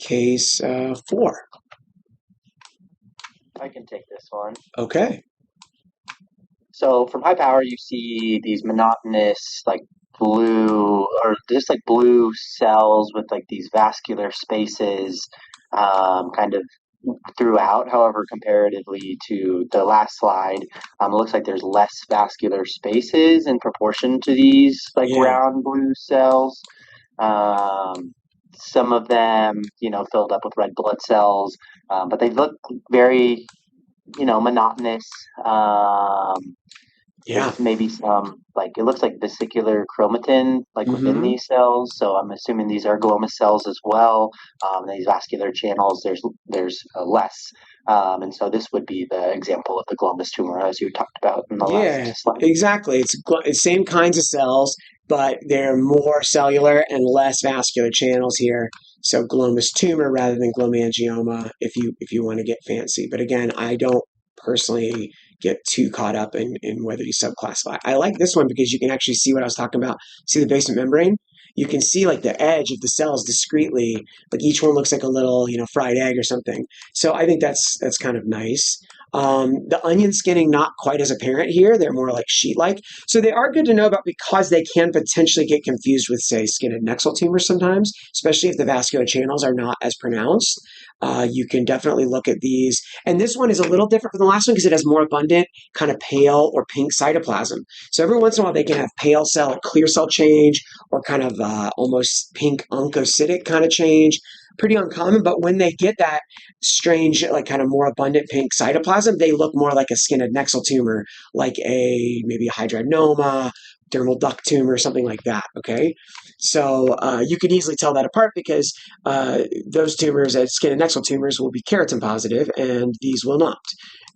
case 4. I can take this one. Okay. So from high power, you see these monotonous, like blue, or just like blue cells with like these vascular spaces, kind of throughout. However, comparatively to the last slide, it looks like there's less vascular spaces in proportion to these like Yeah. round blue cells. Um, some of them, filled up with red blood cells, but they look very, monotonous. Yeah. There's maybe some, like, it looks like vesicular chromatin, like within Mm-hmm. these cells. So I'm assuming these are glomus cells as well. These vascular channels, there's less. And so this would be the example of the glomus tumor as you talked about in the last Yeah, slide. exactly. It's same kinds of cells, but they're more cellular and less vascular channels here. So glomus tumor rather than glomangioma, if you want to get fancy. But again, I don't personally get too caught up in whether you subclassify. I like this one because you can actually see what I was talking about. See the basement membrane? You can see like the edge of the cells discreetly, like each one looks like a little, fried egg or something. So I think that's kind of nice. The onion skinning, not quite as apparent here. They're more like sheet-like. So they are good to know about because they can potentially get confused with, say, skin adnexal tumors sometimes, especially if the vascular channels are not as pronounced. You can definitely look at these. And this one is a little different from the last one because it has more abundant kind of pale or pink cytoplasm. So every once in a while they can have pale cell or clear cell change or kind of almost pink oncocytic kind of change. Pretty uncommon, but when they get that strange, like kind of more abundant pink cytoplasm, they look more like a skin adnexal tumor, like maybe a hydranoma, dermal duct tumor, something like that. Okay, so you can easily tell that apart because those tumors, skin adnexal tumors, will be keratin positive, and these will not.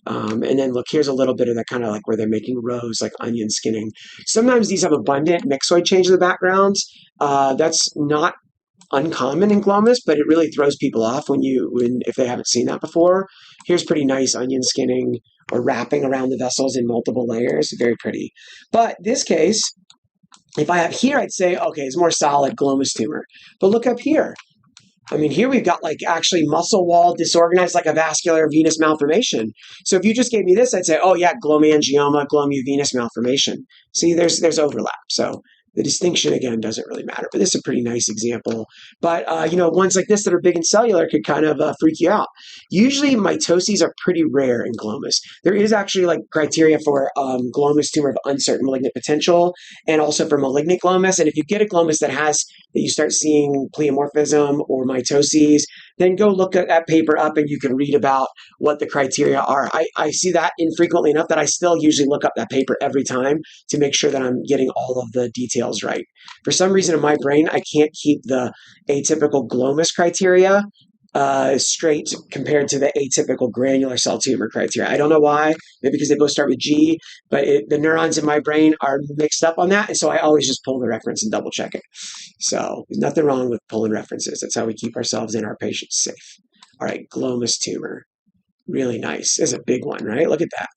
And then look, here's a little bit of that kind of like where they're making rows, like onion skinning. Sometimes these have abundant myxoid change in the backgrounds. That's not uncommon in glomus, but it really throws people off when if they haven't seen that before. Here's pretty nice onion skinning or wrapping around the vessels in multiple layers. Very pretty. But this case, if I have here, I'd say, okay, it's more solid glomus tumor. But look up here. I mean, here we've got like actually muscle wall disorganized like a vascular venous malformation. So if you just gave me this, I'd say, oh yeah, glomangioma, glomuvenous malformation. See, there's overlap. So the distinction again doesn't really matter, but this is a pretty nice example. But ones like this that are big and cellular could kind of freak you out. Usually mitoses are pretty rare in glomus. There is actually like criteria for glomus tumor of uncertain malignant potential, and also for malignant glomus. And if you get a glomus that you start seeing pleomorphism or mitoses, then go look at that paper up and you can read about what the criteria are. I see that infrequently enough that I still usually look up that paper every time to make sure that I'm getting all of the details right. For some reason in my brain, I can't keep the atypical glomus criteria straight compared to the atypical granular cell tumor criteria. I don't know why, maybe because they both start with G, but the neurons in my brain are mixed up on that, and so I always just pull the reference and double check it. So there's nothing wrong with pulling references. That's how we keep ourselves and our patients safe. All right, glomus tumor. Really nice. It's a big one, right? Look at that.